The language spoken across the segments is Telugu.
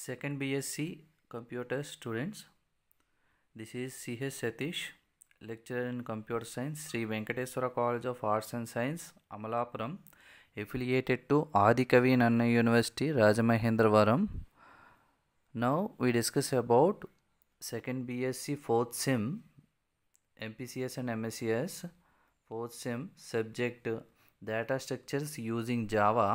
Second BSc Computer students. This is C.H. Satish, lecturer in Computer Science, Sri Venkateswara College of Arts and Science, Amalapuram, affiliated to Adikavi Nanna University, Rajamahendravaram. Now we discuss about second BSc 4th Sem, MPCS and MSCS, 4th Sem subject data structures using Java.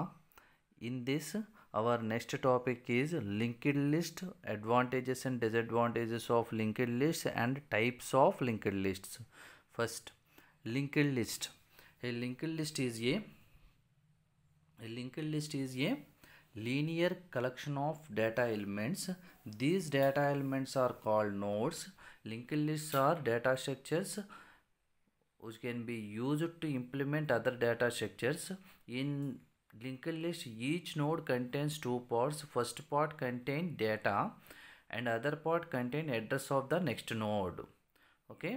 In this, our next topic is linked list, advantages and disadvantages of linked lists and types of linked lists. First, linked list. A linked list is a linear collection of data elements. These data elements are called nodes. Linked lists are data structures which can be used to implement other data structures. In linked list, each node contains two parts. First part contains data and other part contains address of the next node. Okay.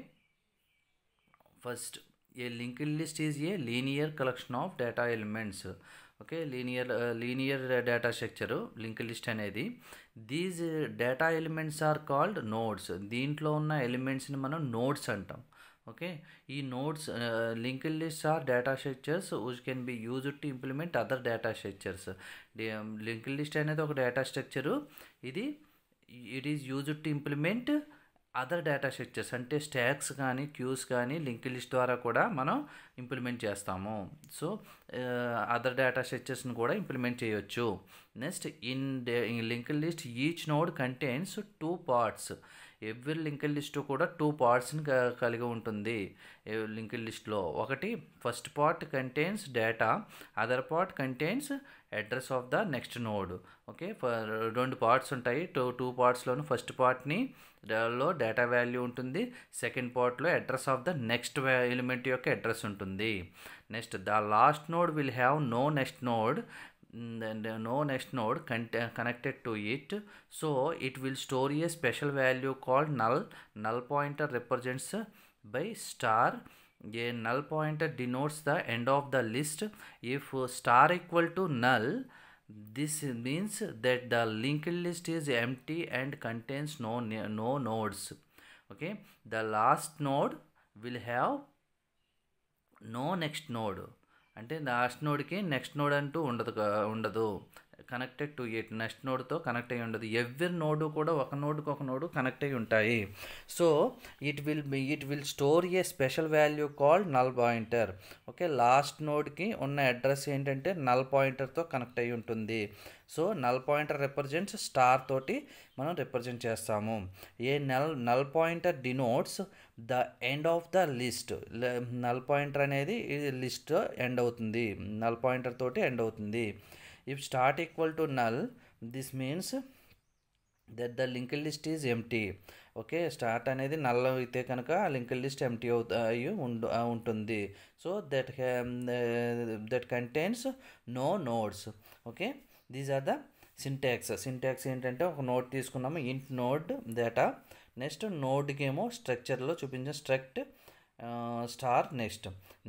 First, a linked list is a linear collection of data elements. Okay, linear data structure linked list అనేది. These data elements are called nodes. దీంట్లో ఉన్న ఎలిమెంట్స్ని మనం నోడ్స్ అంటాం. ఓకే, ఈ nodes linked lists are data structures which can be used to implement other data structures. Linked list అనేది ఒక data structure. It is used to implement other data structures, అంటే స్టాక్స్ కానీ క్యూస్ కానీ లింక్డ్ లిస్ట్ ద్వారా కూడా మనం ఇంప్లిమెంట్ చేస్తాము. సో అదర్ డేటా స్ట్రక్చర్స్ని కూడా ఇంప్లిమెంట్ చేయొచ్చు. Next, in linked list each node contains two parts. Every linked list కూడా టూ పార్ట్స్ని కలిగి ఉంటుంది. లింక్డ్ లిస్ట్లో ఒకటి first part contains data, other part contains address of the next node. Okay, రెండు పార్ట్స్ ఉంటాయి. టూ పార్ట్స్లోను ఫస్ట్ పార్ట్ని లో డేటా వాల్యూ ఉంటుంది, సెకండ్ పార్ట్లో address of the next element యొక్క అడ్రస్ ఉంటుంది. Next, the last node will have no next node connected to it, so it will store a special value called null pointer represents by star. A null pointer denotes the end of the list. If star equal to null, this means that the linked list is empty and contains no nodes. Okay, the last node will have no next node, అంటే లాస్ట్ నోడ్కి నెక్స్ట్ నోడ్ అంటూ ఉండదు. కనెక్టెడ్ టు ఇట్, నెక్స్ట్ నోడ్తో కనెక్ట్ అయ్యి ఉండదు. ఎవ్రీ నోడు కూడా ఒక నోడ్ కనెక్ట్ అయ్యి ఉంటాయి. So it will store a special value called null pointer. Okay, last నోడ్కి ఉన్న అడ్రస్ ఏంటంటే నల్ పాయింటర్తో కనెక్ట్ అయ్యి ఉంటుంది. So null pointer represents star తోటి మనం రిప్రజెంట్ చేస్తాము. A null pointer denotes the end of the list. Null pointer అనేది లిస్ట్ ఎండ్ అవుతుంది, నల్ పాయింటర్ తోటి ఎండ్ అవుతుంది. If start equal to null, this means that the linked list is empty. Okay, start అనేది నల్ అయితే కనుక లింక్డ్ లిస్ట్ ఎంప్టీ అయ్యి ఉంటుంది. So that contains no nodes. Okay, these are the syntax ఏంటంటే ఒక నోడ్ తీసుకున్నాము, ఇంట్ నోడ్ డేటా. నెక్స్ట్ నోడ్కి ఏమో స్ట్రక్చర్లో చూపించిన struct star.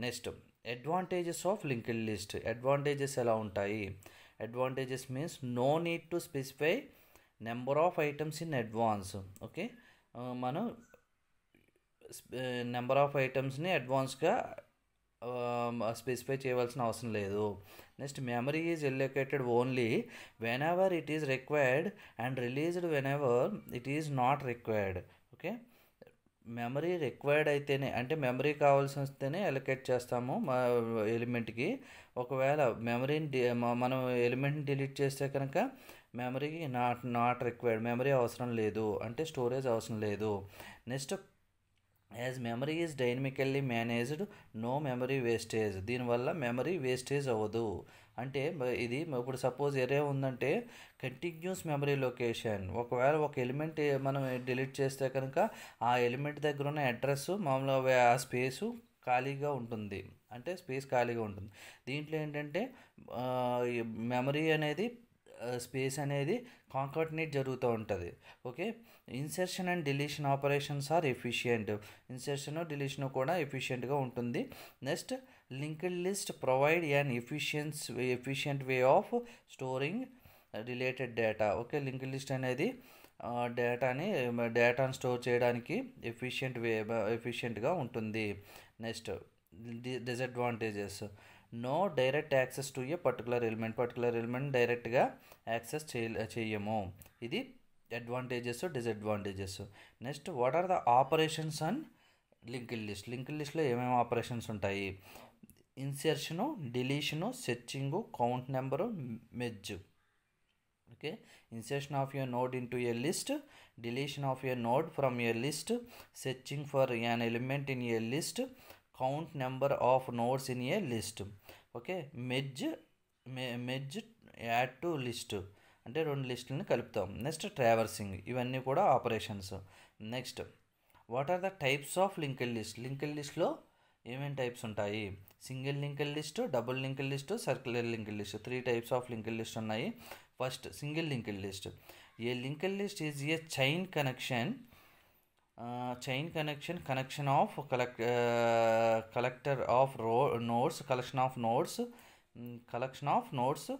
Next advantages of linked list. Advantages ఎలా ఉంటాయి? Advantages means no need to specify number of items in advance. Okay, మనం నెంబర్ ఆఫ్ ఐటమ్స్ని అడ్వాన్స్గా స్పెసిఫై చేయవలసిన అవసరం లేదు. Next, memory is allocated only whenever it is required and released whenever it is not required. Okay, memory required అయితేనే, అంటే మెమరీ కావాల్సి వస్తేనే ఎలొకేట్ చేస్తాము ఎలిమెంట్కి. ఒకవేళ మెమరీని మనం ఎలిమెంట్ని డిలీట్ చేస్తే కనుక మెమరీకి నాట్ రిక్వైర్డ్, మెమరీ అవసరం లేదు, అంటే స్టోరేజ్ అవసరం లేదు. Next, as memory is dynamically managed, no memory wastage. దీనివల్ల మెమరీ వేస్టేజ్ అవ్వదు. అంటే ఇది ఇప్పుడు సపోజ్ ఎరే ఉందంటే కంటిన్యూస్ మెమరీ లొకేషన్. ఒకవేళ ఒక ఎలిమెంట్ మనం డిలీట్ చేస్తే కనుక ఆ ఎలిమెంట్ దగ్గర ఉన్న అడ్రస్ మామూలుగా ఆ స్పేసు ఖాళీగా ఉంటుంది, అంటే స్పేస్ ఖాళీగా ఉంటుంది. దీంట్లో ఏంటంటే మెమరీ అనేది స్పేస్ అనేది కాంకాటినేట్ జరుగుతూ ఉంటుంది. Okay, insertion and deletion operations are efficient. Insertion deletion కూడా ఎఫిషియెంట్గా ఉంటుంది. Next, linked list provide an efficient way of storing related data. Okay, linked list అనేది డేటాని స్టోర్ చేయడానికి ఎఫిషియెంట్గా ఉంటుంది. Next disadvantages. No direct access to a particular element డైరెక్ట్గా యాక్సెస్ చేయము. ఇది advantages, disadvantages. Next what are the operations and linked లిస్ట్లో ఏమేమి ఆపరేషన్స్ ఉంటాయి? Insertion, deletion, searching, count number, merge. Okay, insertion of a node into a list, deletion of a node from a list, searching for an element in a list, count number of nodes in a list. Okay, merge add to list అంటే రెండు లిస్టులని కలుపుతాం. నెక్స్ట్ ట్రావర్సింగ్, ఇవన్నీ కూడా operations. Next what are the types of linked లిస్ట్లో ఏమేమి టైప్స్ ఉంటాయి? Single linked list, double linked list, circular linked list. 3 types of linked list ఉన్నాయి. First single linked list. A linked list is a chain connection of collector of nodes.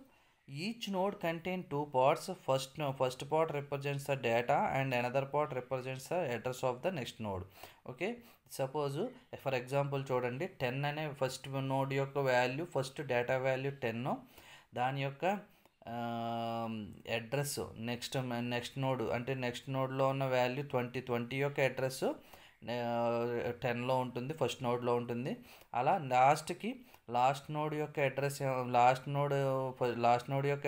Each node contains 2 parts. First part represents the data and another part represents the address of the next node. Okay, suppose for example చూడండి, 10 అనే ఫస్ట్ నోడ్ యొక్క వాల్యూ, ఫస్ట్ డేటా వాల్యూ 10, దాని యొక్క అడ్రస్ నెక్స్ట్ నోడ్ అంటే నెక్స్ట్ నోడ్లో ఉన్న వాల్యూ 20 యొక్క అడ్రస్ 10లో ఉంటుంది, ఫస్ట్ నోడ్లో ఉంటుంది. అలా లాస్ట్ నోడ్ యొక్క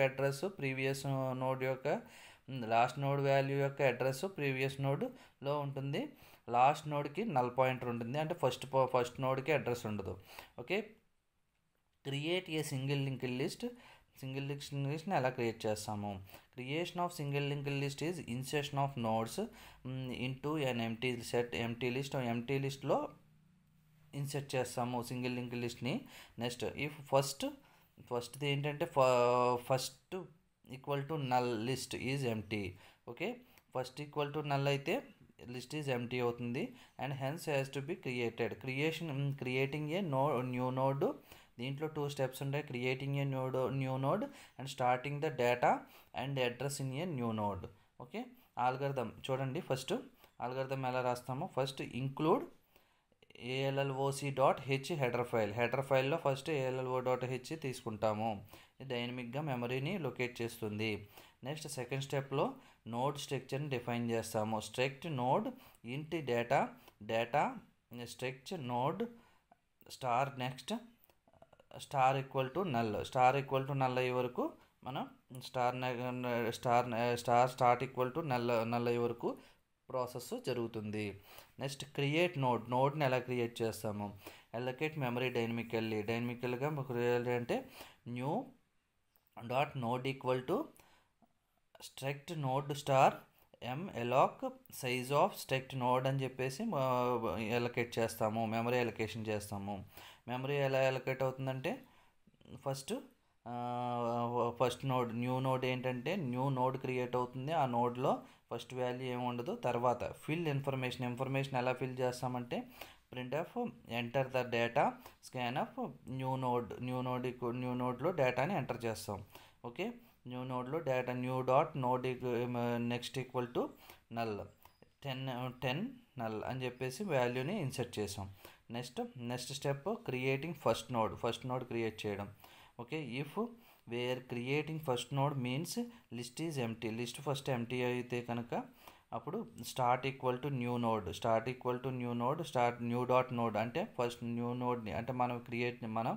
అడ్రస్ ప్రీవియస్ నోడ్ యొక్క లాస్ట్ నోడ్ వాల్యూ యొక్క అడ్రస్ ప్రీవియస్ నోడ్లో ఉంటుంది. లాస్ట్ నోడ్కి నల్ పాయింటర్ ఉంటుంది, అంటే ఫస్ట్ నోడ్కి అడ్రస్ ఉండదు. Okay, create a single linked లిస్ట్ని ఎలా క్రియేట్ చేస్తాము? Creation of single linked list is insertion of nodes into an empty లిస్ట్లో ఇన్సర్ట్ చేస్తాము సింగిల్ లింక్డ్ లిస్ట్ని. నెక్స్ట్ ఇఫ్ ఫస్ట్ది ఏంటంటే first equal to null list is empty. Okay, first equal to null అయితే లిస్ట్ ఈజ్ ఎంటీ అవుతుంది and hence has to be creating a new node. దీంట్లో 2 స్టెప్స్ ఉంటాయి. Creating a new node and starting the data and address in a new node. Okay, algorithm చూడండి. ఫస్ట్ ఆల్గరిథం ఎలా రాస్తామో, ఫస్ట్ ఇంక్లూడ్ ALLOC.h హెడర్ ఫైల్లో ఫస్ట్ ALLO.h తీసుకుంటాము. ఇది డైనమిక్గా మెమరీని లొకేట్ చేస్తుంది. నెక్స్ట్ సెకండ్ స్టెప్లో నోడ్ స్ట్రక్చర్ని డిఫైన్ చేస్తాము. Struct node int data struct node star next star equal to null అయ్యే వరకు మనం స్టార్ట్ ఈక్వల్ టు నల్ అయ్యే వరకు ప్రాసెస్ జరుగుతుంది. నెక్స్ట్ క్రియేట్ నోడ్ని ఎలా క్రియేట్ చేస్తాము? అలొకేట్ మెమరీ డైనమికల్గా క్రియేట్ అంటే new dot node equal to struct node star alloc size of struct node అని చెప్పేసి అలొకేట్ చేస్తాము, మెమరీ అలొకేషన్ చేస్తాము. మెమరీ ఎలా అలొకేట్ అవుతుందంటే ఫస్ట్ న్యూ నోడ్ ఏంటంటే న్యూ నోడ్ క్రియేట్ అవుతుంది. ఆ నోడ్లో ఫస్ట్ వాల్యూ ఏమి ఉండదు. తర్వాత ఫిల్ ఇన్ఫర్మేషన్ ఎలా ఫిల్ చేస్తామంటే print of enter the data scan of new నోడ్లో డేటాని ఎంటర్ చేస్తాం. ఓకే, న్యూ నోడ్లో data new dot node next equal to null 10 null అని చెప్పేసి వాల్యూని ఇన్సర్ట్ చేసాం. Next step creating first node create చేయడం. Okay, if where creating first node means list is empty, list first empty అయితే కనుక అప్పుడు start equal to new node start new dot node అంటే ఫస్ట్ న్యూ నోడ్ని అంటే మనం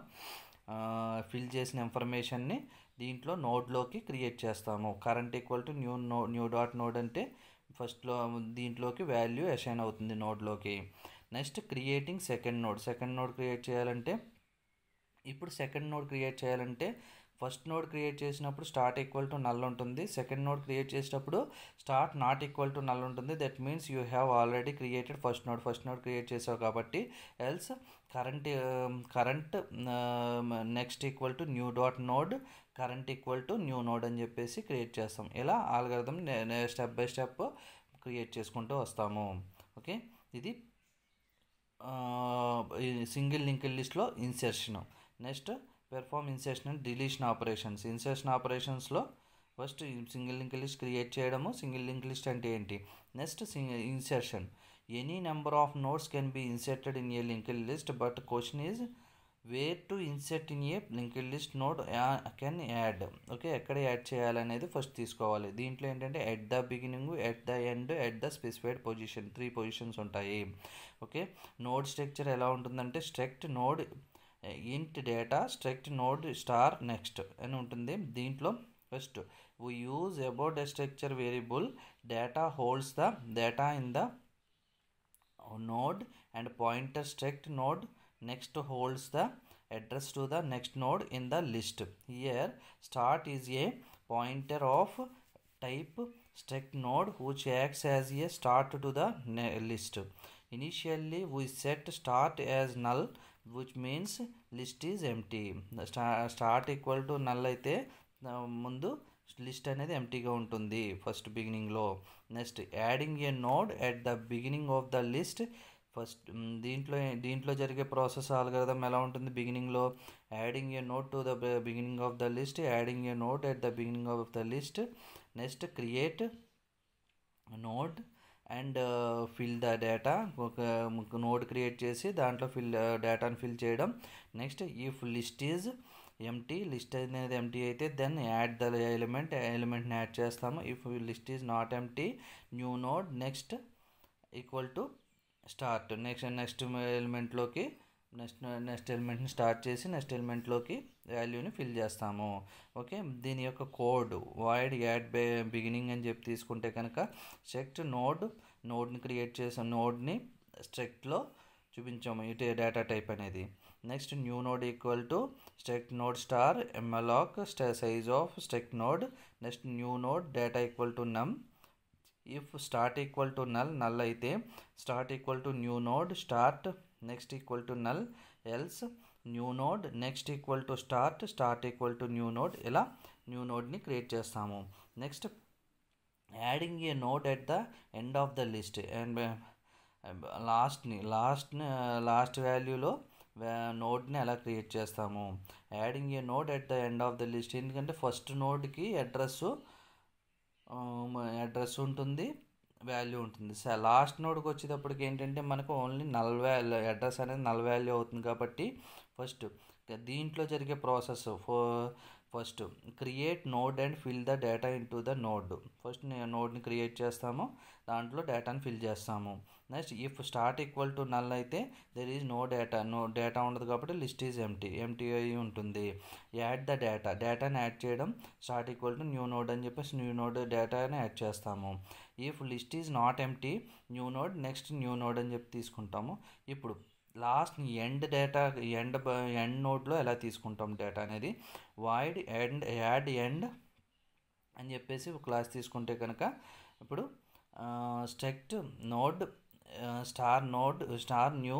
ఫిల్ చేసిన ఇన్ఫర్మేషన్ని దీంట్లో నోడ్లోకి క్రియేట్ చేస్తాము. Current equal to new dot node అంటే ఫస్ట్లో దీంట్లోకి వాల్యూ అసైన్ అవుతుంది నోడ్లోకి. Next creating second node create చేయాలంటే ఫస్ట్ నోడ్ క్రియేట్ చేసినప్పుడు స్టార్ట్ ఈక్వల్ టు నల్ ఉంటుంది. సెకండ్ నోడ్ క్రియేట్ చేసేటప్పుడు start not equal to null ఉంటుంది. That means you have already created first node create చేసావు కాబట్టి else current next equal to new dot node current equal to new node అని చెప్పేసి క్రియేట్ చేస్తాం. ఇలా algorithm step by step create చేసుకుంటూ వస్తాము. ఓకే, ఇది సింగిల్ లింక్డ్ లిస్ట్లో insertion. Next perform insertion and deletion ఆపరేషన్స్లో first single link list create చేయడము. సింగిల్ లింక్ లిస్ట్ అంటే ఏంటి? Next insertion. Any number of nodes can be inserted in a linked list, but question is where to insert in a linked list node can add. Okay, ఎక్కడ యాడ్ చేయాలనేది ఫస్ట్ తీసుకోవాలి. దీంట్లో ఏంటంటే at the beginning, at the end, at the specified position, 3 positions ఉంటాయి. ఓకే, నోడ్ స్ట్రక్చర్ ఎలా ఉంటుందంటే స్ట్రక్ట్ నోడ్ ఇంట్ data, struct node star next అని ఉంటుంది. దీంట్లో first we use about a structure variable data holds the data in the node and pointer struct node next holds the address to the next node in the list. Here start is a pointer of type struct node which acts as a start to the list. Initially we set start as null, which means list is empty. Start equal to null అయితే ముందు లిస్ట్ అనేది ఎంటీగా ఉంటుంది ఫస్ట్ బిగినింగ్లో. Next adding a node at the beginning of the list. First దీంట్లో జరిగే ప్రాసెస్ ఆల్గరిథం ఎలా ఉంటుంది? బిగినింగ్లో adding a node to the beginning of the list, adding a node at the beginning of the list. Next create node and fill the data. ఒక నోడ్ క్రియేట్ చేసి దాంట్లో డేటాను ఫిల్ చేయడం. Next if list is empty, list అనేది ఎంటీ అయితే దెన్ యాడ్ ద ఎలిమెంట్ని యాడ్ చేస్తాము. If list is not empty, new node next equal to start. Next ఎలిమెంట్లోకి నెక్స్ట్ ఎలిమెంట్ని స్టార్ట్ చేసి నెక్స్ట్ ఎలిమెంట్లోకి వాల్యూని ఫిల్ చేస్తాము. ఓకే, దీని యొక్క కోడ్ వాయిడ్ యాడ్ బిగినింగ్ అని చెప్పి తీసుకుంటే కనుక స్ట్రక్ట్ నోడ్ని క్రియేట్ చేసాం, నోడ్ని స్ట్రక్ట్లో చూపించాము ఇటు డేటా టైప్ అనేది. Next new node equal to struct node star malloc size of struct node. Next new node data equal to num. If start equal to null అయితే start equal to new node start next equal to null, else new node next equal to start equal to new node. ఇలా న్యూ నోడ్ని క్రియేట్ చేస్తాము. Next adding a node at the end of the list and last వాల్యూలో నోడ్ని ఎలా క్రియేట్ చేస్తాము? Adding a node at the end of the list. ఎందుకంటే ఫస్ట్ నోడ్కి అడ్రస్ ఉంటుంది, వాల్యూ ఉంటుంది. లాస్ట్ నోడ్కి వచ్చేటప్పటికి ఏంటంటే మనకు ఓన్లీ అడ్రస్ అనేది నల్ వాల్యూ అవుతుంది. కాబట్టి ఫస్ట్ దీంట్లో జరిగే process first create node and fill the data in to the node. First నోడ్ని క్రియేట్ చేస్తాము, దాంట్లో డేటాని ఫిల్ చేస్తాము. Next if start equal to null అయితే దెర్ ఈజ్ నో డేటా ఉండదు కాబట్టి లిస్ట్ ఈజ్ ఎంటీ అయి ఉంటుంది. యాడ్ ద డేటాని యాడ్ చేయడం. Start equal to new node అని చెప్పేసి న్యూ నోడ్ డేటాని యాడ్ చేస్తాము. If list is not empty, new node next new node అని చెప్పి తీసుకుంటాము. ఇప్పుడు లాస్ట్ ఎండ్ డేటా ఎండ్ నోడ్లో ఎలా తీసుకుంటాం డేటా అనేది వాయిడ్ యాడ్ ఎండ్ అని చెప్పేసి ఒక క్లాస్ తీసుకుంటే కనుక ఇప్పుడు struct node star new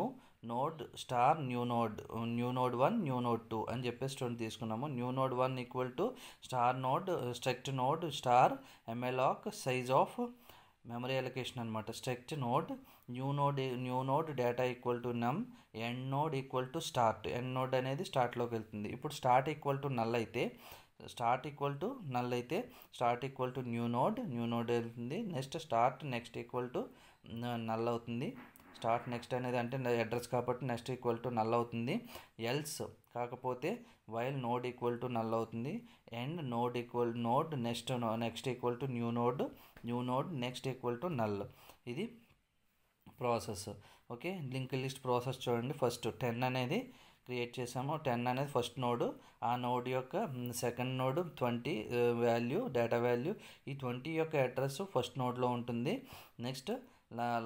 node star new node 1 new node 2 అని చెప్పేసి 2 తీసుకున్నాము. New node 1 equal to star node struct node star malloc size of memory allocation అనమాట. Struct node new node data equal to num, end node equal to start. End node అనేది స్టార్ట్లోకి వెళ్తుంది. ఇప్పుడు స్టార్ట్ ఈక్వల్ టు నల్ అయితే start equal to new node వెళ్తుంది. Next start next equal to null అవుతుంది. స్టార్ట్ నెక్స్ట్ అనేది అంటే అడ్రస్ కాబట్టి నెక్స్ట్ ఈక్వల్ టు నల్ అవుతుంది. ఎల్స్ కాకపోతే while node equal to null అవుతుంది. And node next equal to new node next equal to null. ఇది process. Okay, link list process చూడండి. ఫస్ట్ 10 అనేది క్రియేట్ చేసాము. 10 అనేది ఫస్ట్ నోడ్. ఆ నోడ్ యొక్క second node 20 value data value. ఈ 20 యొక్క అడ్రస్ ఫస్ట్ నోడ్లో ఉంటుంది. నెక్స్ట్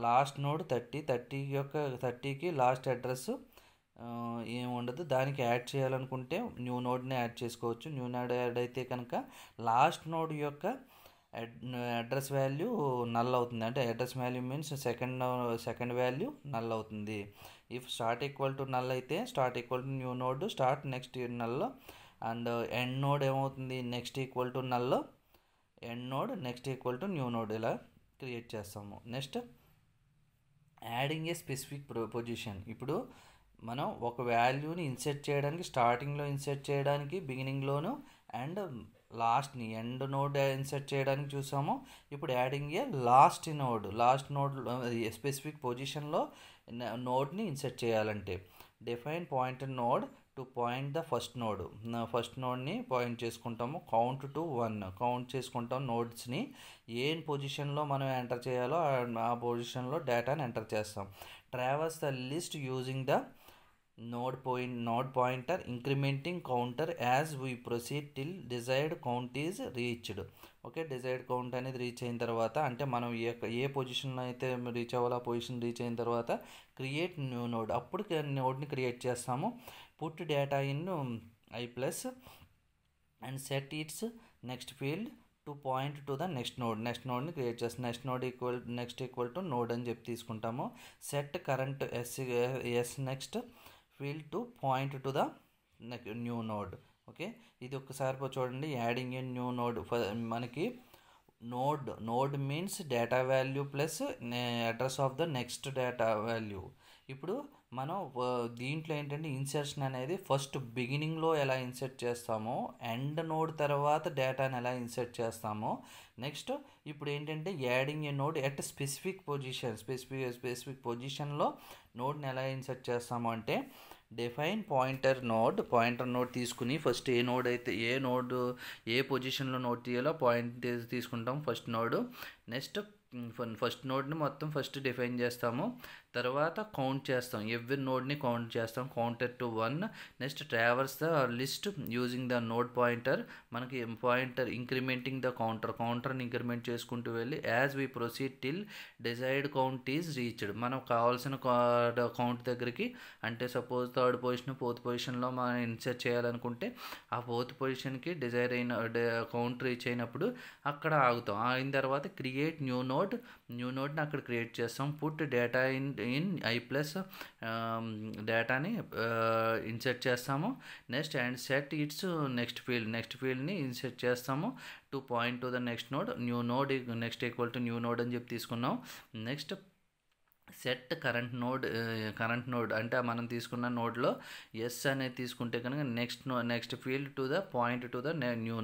లాస్ట్ నోడ్ 30కి లాస్ట్ అడ్రస్ ఏమి ఉండదు. దానికి యాడ్ చేయాలనుకుంటే న్యూ నోడ్ని యాడ్ చేసుకోవచ్చు. న్యూ నోడ్ యాడ్ అయితే కనుక లాస్ట్ నోడ్ యొక్క అడ్రస్ వాల్యూ నల్ అవుతుంది. అంటే address value means second value null అవుతుంది. If start equal to null అయితే start equal to new node start next null. And end node ఏమవుతుంది? Next equal to null end node next equal to new node ఇలా క్రియేట్ చేస్తాము. Next adding a specific position. ఇప్పుడు మనం ఒక వాల్యూని ఇన్సర్ట్ చేయడానికి స్టార్టింగ్లో ఇన్సర్ట్ చేయడానికి బిగినింగ్లోను అండ్ లాస్ట్ని ఎండ్ నోడ్ ఇన్సర్ట్ చేయడానికి చూసాము. ఇప్పుడు యాడింగ్ ఏ లాస్ట్ నోడ్ స్పెసిఫిక్ పొజిషన్లో నోడ్ని ఇన్సర్ట్ చేయాలంటే define pointer node to point the first నోడ్ని పాయింట్ చేసుకుంటాము. కౌంట్ టు 1 కౌంట్ చేసుకుంటాం నోడ్స్ని. ఏ పొజిషన్లో మనం ఎంటర్ చేయాలో ఆ పొజిషన్లో డేటాని ఎంటర్ చేస్తాం. Traverse the list using the node pointer incrementing counter as we proceed till desired count is reached. Okay, desired count అనేది రీచ్ అయిన తర్వాత అంటే మనం ఏ పొజిషన్లో అయితే రీచ్ అవ్వాలో ఆ పొజిషన్ రీచ్ అయిన తర్వాత క్రియేట్ న్యూ నోడ్, అప్పుడు నోడ్ని క్రియేట్ చేస్తాము. Put data in I plus and set its next field to point to the next నోడ్ని క్రియేట్ చేస్తాం. నెక్స్ట్ ఈక్వల్ టు నోడ్ అని చెప్పి తీసుకుంటాము. Set current as next field to point to the new node. Okay, ఇది ఒక్కసారి చూడండి. యాడింగ్ ఏ న్యూ నోడ్ మనకి node means data value plus address of the next data value. ఇప్పుడు మనం దీంట్లో ఏంటంటే ఇన్సర్షన్ అనేది ఫస్ట్ బిగినింగ్లో ఎలా ఇన్సర్ట్ చేస్తామో, ఎండ్ నోడ్ తర్వాత డేటాని ఎలా ఇన్సర్ట్ చేస్తామో, నెక్స్ట్ ఇప్పుడు ఏంటంటే adding a node at specific పొజిషన్లో నోడ్ని ఎలా ఇన్సర్ట్ చేస్తాము అంటే డిఫైన్ పాయింటర్ నోడ్ తీసుకుని ఫస్ట్ ఏ పొజిషన్లో నోడ్ తీయాలో పాయింట్ తీసుకుంటాం ఫస్ట్ నోడ్. నెక్స్ట్ ఫస్ట్ నోడ్ని మొత్తం ఫస్ట్ డిఫైన్ చేస్తాము. తర్వాత కౌంట్ చేస్తాం, ఎవ్రీ నోడ్ని కౌంట్ చేస్తాం, counter to 1. Next traverse the list using the node pointer. మనకి పాయింటర్ ఇంక్రిమెంటింగ్ ద కౌంటర్ని ఇంక్రిమెంట్ చేసుకుంటూ వెళ్ళి as we proceed till desired count is reached. మనం కావాల్సిన కౌంట్ దగ్గరికి అంటే సపోజ్ థర్డ్ పొజిషన్ ఫోర్త్ పొజిషన్లో మనం ఇన్సర్ట్ చేయాలనుకుంటే ఆ ఫోర్త్ పొజిషన్కి డిజైర్ అయిన కౌంట్ రీచ్ అయినప్పుడు అక్కడ ఆగుతాం. అయిన తర్వాత క్రియేట్ న్యూ నోడ్ని అక్కడ క్రియేట్ చేస్తాం. Put data in I plus డేటాని ఇన్సర్ట్ చేస్తాము. Next and set its next ఫీల్డ్ని ఇన్సర్ట్ చేస్తాము to point to the next node next equal to new node అని చెప్పి తీసుకున్నాం. నెక్స్ట్ సెట్ కరెంట్ నోడ్ అంటే మనం తీసుకున్న నోడ్లో ఎస్ అనేది తీసుకుంటే కనుక next field to the point to the new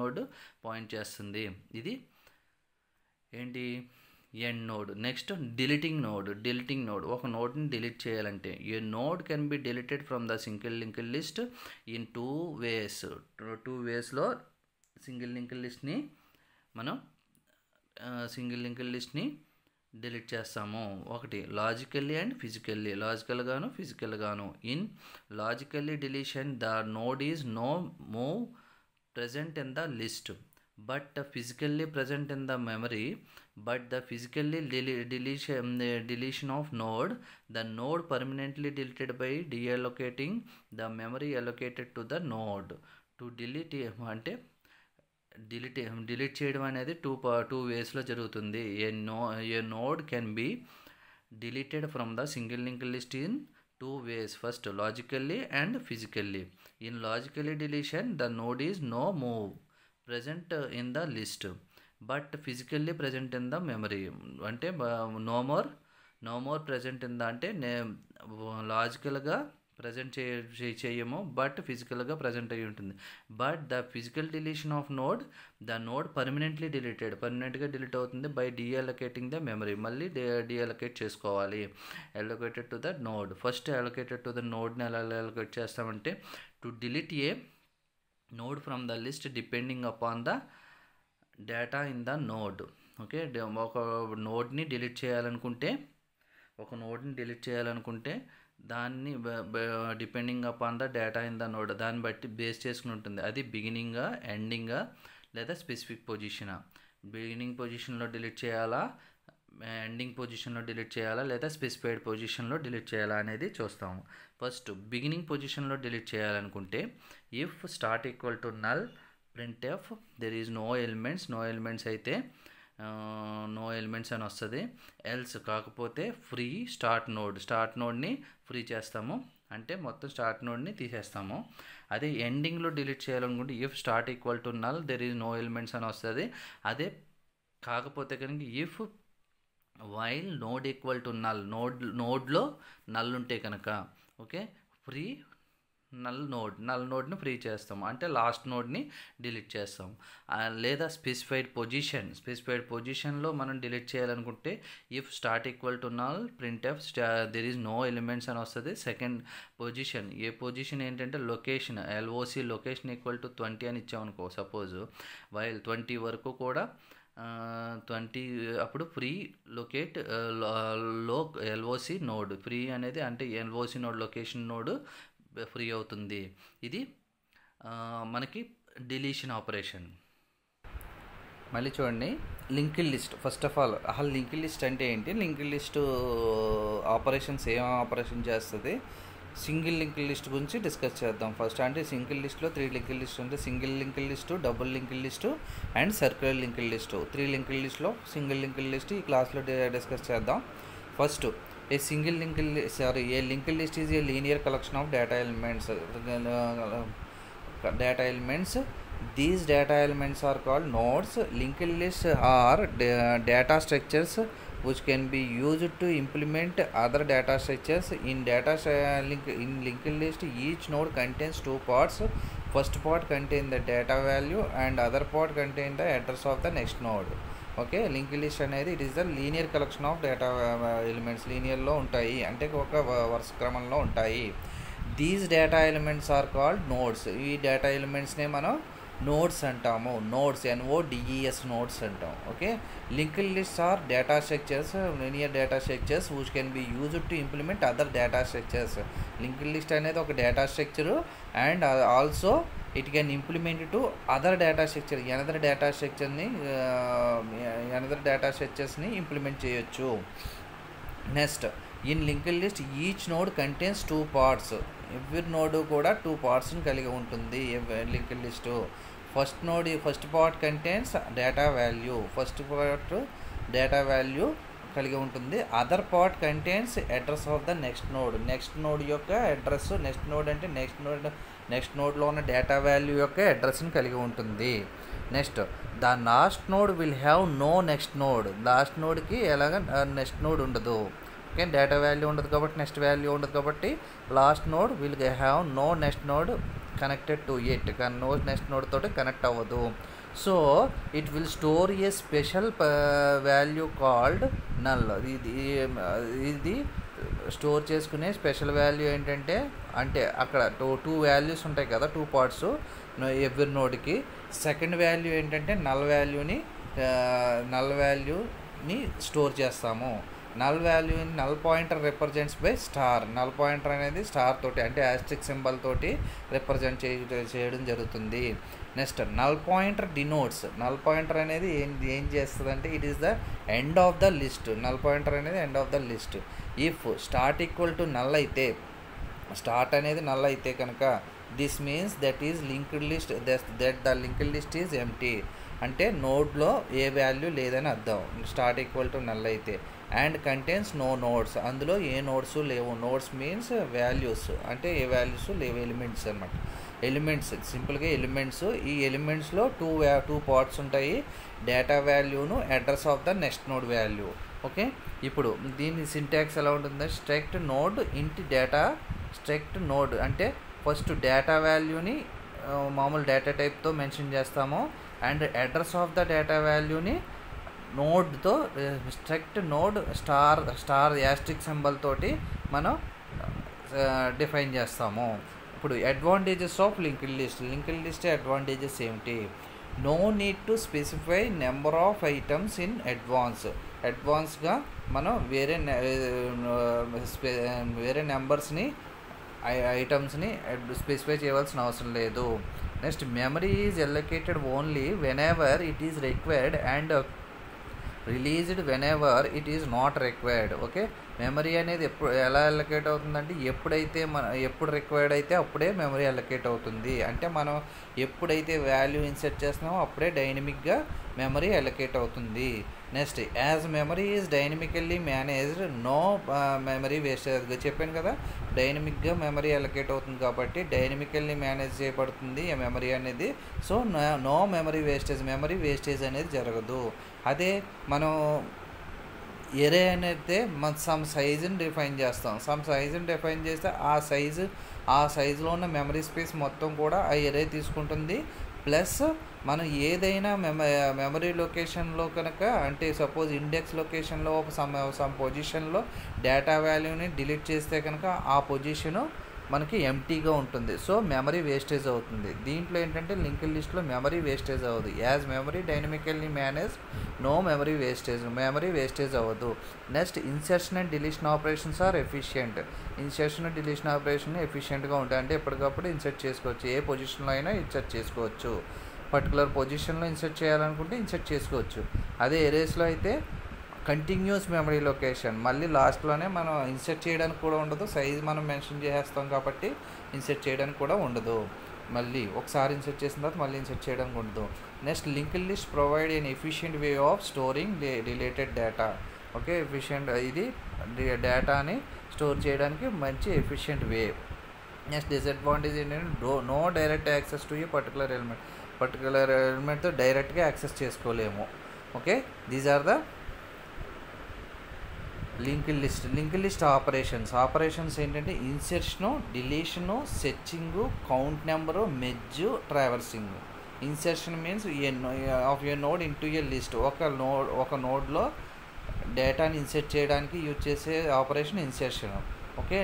node point చేస్తుంది. ఇది ఏంటి end node. Next deleting node ఒక నోడ్ని డిలీట్ చేయాలంటే a node can be deleted from the single linked list in two వేస్లో సింగిల్ లింక్డ్ లిస్ట్ని డిలీట్ చేస్తాము. ఒకటి లాజికల్లీ అండ్ ఫిజికల్లీ, ఫిజికల్గాను. In logically deletion the node is no move present in the list but physically present in the memory, but the physically deletion of node, the node permanently deleted by deallocating the memory allocated to the node. To delete అంటే డిలీట్ చేయడం అనేది టూ వేస్లో జరుగుతుంది. A node can be deleted from the single linked list in two ways. First, logically and physically. In logically deletion, the node is no move present in the list but physically present in the memory. అంటే no more present in the అంటే లాజికల్గా ప్రజెంట్ చేయము బట్ ఫిజికల్గా ప్రజెంట్ అయ్యి ఉంటుంది. But the physical deletion of the node పర్మనెంట్గా డిలీట్ అవుతుంది బై డీఅలొకేటింగ్ ద మెమరీ. మళ్ళీ డీఅలొకేట్ చేసుకోవాలి. Allocated to the node. First allocated to the నోడ్ని ఎలా అలొకేట్ చేస్తామంటే to delete A node from the list depending upon the data in the node. Okay, ఒక నోడ్ని డిలీట్ చేయాలనుకుంటే దాన్ని depending upon the data in the node దాన్ని బట్టి బేస్ చేసుకుని ఉంటుంది. అది బిగినింగా, ఎండింగా లేదా స్పెసిఫిక్ పొజిషనా, బిగినింగ్ పొజిషన్లో డిలీట్ చేయాలా, ఎండింగ్ పొజిషన్లో డిలీట్ చేయాలా లేదా స్పెసిఫైడ్ పొజిషన్లో డిలీట్ చేయాలా అనేది చూస్తాము. ఫస్ట్ బిగినింగ్ పొజిషన్లో డిలీట్ చేయాలనుకుంటే if start equal to null printf there is no elements అయితే నో ఎలిమెంట్స్ అని వస్తుంది. ఎల్స్ కాకపోతే ఫ్రీ స్టార్ట్ నోడ్ని ఫ్రీ చేస్తాము, అంటే మొత్తం స్టార్ట్ నోడ్ని తీసేస్తాము. అదే ఎండింగ్లో డిలీట్ చేయాలనుకుంటే if start equal to null there is no elements అని వస్తుంది. అదే కాకపోతే కనుక if while node equal to null, నోడ్లో నల్ ఉంటే కనుక ఓకే ఫ్రీ నల్ నోడ్ని ఫ్రీ చేస్తాం, అంటే లాస్ట్ నోడ్ని డిలీట్ చేస్తాం. లేదా స్పెసిఫైడ్ పొజిషన్లో మనం డిలీట్ చేయాలనుకుంటే if start equal to null printf there is no elements అని వస్తుంది. సెకండ్ పొజిషన్, ఏ పొజిషన్ ఏంటంటే location, LOC location equal to 20 అని ఇచ్చామనుకో సపోజ్, వైల్ 20 వరకు కూడా 20 అప్పుడు free locate LOC node free అనేది, అంటే LOC node location node free అవుతుంది. ఇది మనకి డిలీషన్ ఆపరేషన్. మళ్ళీ చూడండి, linked list. First of all అసలు లింక్డ్ లిస్ట్ అంటే ఏంటి, లింక్డ్ లిస్ట్ ఆపరేషన్స్ ఏం ఆపరేషన్ చేస్తుంది, సింగిల్ లింక్డ్ లిస్ట్ గురించి డిస్కస్ చేద్దాం ఫస్ట్. అంటే సింగిల్ లిస్ట్లో 3 లింక్డ్ లిస్ట్ ఉంటాయి, single linked list, double linked list and circular linked list. 3 linked లిస్ట్లో సింగిల్ లింక్డ్ లిస్ట్ ఈ క్లాస్లో డిస్కస్ చేద్దాం. First, A linked list is a linear collection of data elements. These data elements are called nodes. Linked lists are data structures which can be used to implement other data structures. In linked list, each node contains 2 parts. First part contains the data value and other part contains the address of the next node. Okay, linked list అనేది it is the linear collection of data elements. లీనియర్లో ఉంటాయి, అంటే ఒక వరుస క్రమంలో ఉంటాయి. These data elements are called nodes. ఈ డేటా ఎలిమెంట్స్నే మనం నోడ్స్ అంటాము. నోడ్స్, NODES నోడ్స్ అంటాం. Okay, linked lists are data structures, linear data structures which can be used to implement other data structures. Linked list అనేది ఒక data structure and also it can implement to other data structure, another data స్ట్రక్చర్స్ని ఇంప్లిమెంట్ చేయొచ్చు. Next, in linked list each node contains 2 parts. Every node కూడా 2 పార్ట్స్ని కలిగి ఉంటుంది linked list. First part contains data value, first part data value కలిగి ఉంటుంది. Other part contains address of the next node యొక్క అడ్రస్. నెక్స్ట్ నోడ్ అంటే నెక్స్ట్ నోడ్లో ఉన్న డేటా వాల్యూ యొక్క అడ్రస్ని కలిగి ఉంటుంది. Next, the last node will have no next node. Last నోడ్కి ఎలాగ నెక్స్ట్ నోడ్ ఉండదు. ఓకే, డేటా వాల్యూ ఉండదు కాబట్టి నెక్స్ట్ వాల్యూ ఉండదు కాబట్టి last node will have no next node connected to it. No next node తోటి కనెక్ట్ అవ్వదు. So it will store a special value called null. ఇది స్టోర్ చేసుకునే స్పెషల్ వాల్యూ ఏంటంటే, అంటే అక్కడ టూ వాల్యూస్ ఉంటాయి కదా, 2 పార్ట్స్ ఎవ్రీ నోడ్కి. సెకండ్ వాల్యూ ఏంటంటే నల్ వాల్యూని స్టోర్ చేస్తాము. నల్ వాల్యూని null pointer represents by star. Null pointer అనేది స్టార్ తోటి, అంటే యాస్ట్రిక్ సింబల్ తోటి రిప్రజెంట్ చేయడం జరుగుతుంది. Next, null pointer denotes. Null pointer అనేది ఏం చేస్తుంది అంటే it is the end of the list. Null pointer అనేది end of the list. If start equal to null అయితే, స్టార్ట్ అనేది నల్ అయితే కనుక this means that is linked list, that the linked list is empty. అంటే నోడ్లో ఏ వాల్యూ లేదని అర్థం స్టార్ట్ ఈక్వల్ టు నల్ అయితే. అండ్ కంటైన్స్ నో నోడ్స్, అందులో ఏ నోడ్స్ లేవు. నోడ్స్ మీన్స్ వాల్యూస్, అంటే ఏ వాల్యూస్ లేవు, ఎలిమెంట్స్ అనమాట. ఎలిమెంట్స్ సింపుల్గా ఎలిమెంట్స్. ఈ ఎలిమెంట్స్లో 2 పార్ట్స్ ఉంటాయి, డేటా వాల్యూను address of the next node value. Okay, ఇప్పుడు దీని సింటాక్స్ ఎలా ఉంటుందంటే struct node int data. Struct node అంటే ఫస్ట్ డేటా వాల్యూని మామూలు డేటా టైప్తో మెన్షన్ చేస్తాము and address of the data వాల్యూని నోడ్తో struct node star asterisk symbol తోటి మనం డిఫైన్ చేస్తాము. ఇప్పుడు advantages of linked list advantages ఏమిటి? No need to specify number of items in అడ్వాన్స్గా మనం వేరే నెంబర్స్ని ఐటమ్స్ని స్పెసిఫై చేయవలసిన అవసరం లేదు. Next, memory is allocated only whenever it is required and released whenever it is not required. Okay, memory అనేది ఎలా అలొకేట్ అవుతుందంటే ఎప్పుడు రిక్వైర్డ్ అయితే అప్పుడే మెమరీ అలొకేట్ అవుతుంది. అంటే మనం ఎప్పుడైతే వాల్యూ ఇన్సర్ట్ చేస్తున్నామో అప్పుడే డైనమిక్గా మెమరీ అలొకేట్ అవుతుంది. Next, as memory is dynamically managed no memory wastage. చెప్పాను కదా, డైనమిక్గా మెమరీ అలొకేట్ అవుతుంది కాబట్టి డైనమికల్లీ మేనేజ్ చేయబడుతుంది ఈ మెమరీ అనేది. సో నో మెమరీ వేస్టేజ్ అనేది జరగదు. అదే మనం ఎరే అనేది మన సమ్ సైజుని డిఫైన్ చేస్తాం. సమ్ సైజుని డిఫైన్ చేస్తే ఆ సైజులో ఉన్న మెమరీ స్పేస్ మొత్తం కూడా ఆ ఎరే తీసుకుంటుంది. ప్లస్ మనం ఏదైనా మెమరీ లొకేషన్లో కనుక, అంటే సపోజ్ ఇండెక్స్ లొకేషన్లో ఒక సమ్ పొజిషన్లో డేటా వాల్యూని డిలీట్ చేస్తే కనుక ఆ పొజిషను మనకి ఎంటీగా ఉంటుంది. సో మెమరీ వేస్టేజ్ అవుతుంది. దీంట్లో ఏంటంటే లింక్డ్ లిస్ట్లో మెమరీ వేస్టేజ్ అవ్వదు. As memory dynamically manage, no memory wastage అవ్వదు. Next insertion and deletion operations are efficient. Insertion deletion operation ఎఫిషియెంట్గా ఉంటాయి. అంటే ఎప్పటికప్పుడు ఇన్సర్ట్ చేసుకోవచ్చు, ఏ పొజిషన్లో అయినా ఇన్సర్ట్ చేసుకోవచ్చు. పర్టికులర్ పొజిషన్లో ఇన్సర్ట్ చేయాలనుకుంటే ఇన్సర్ట్ చేసుకోవచ్చు. అదే ఎరేస్లో అయితే కంటిన్యూస్ మెమరీ లొకేషన్, మళ్ళీ లాస్ట్లోనే మనం ఇన్సర్ట్ చేయడానికి కూడా ఉండదు. సైజ్ మనం మెన్షన్ చేసేస్తాం కాబట్టి ఇన్సర్ట్ చేయడానికి కూడా ఉండదు. మళ్ళీ ఒకసారి ఇన్సర్ట్ చేసిన తర్వాత మళ్ళీ ఇన్సర్ట్ చేయడానికి ఉండదు. Next linked list provide an efficient way of storing related data. Okay, efficient, ఇది డేటాని స్టోర్ చేయడానికి మంచి ఎఫిషియెంట్ వే. నెక్స్ట్ డిసడ్వాంటేజ్ ఏంటంటే no direct access to a particular ఎలిమెంట్తో డైరెక్ట్గా యాక్సెస్ చేసుకోలేము. Okay, these are the linked list operations ఏంటంటే insertion, deletion, searching, count number, merge, traversing. Insertion means of a node into a list. ఒక నోడ్లో డేటాని ఇన్సర్ట్ చేయడానికి యూజ్ చేసే ఆపరేషన్ ఇన్సర్షన్. ఓకే,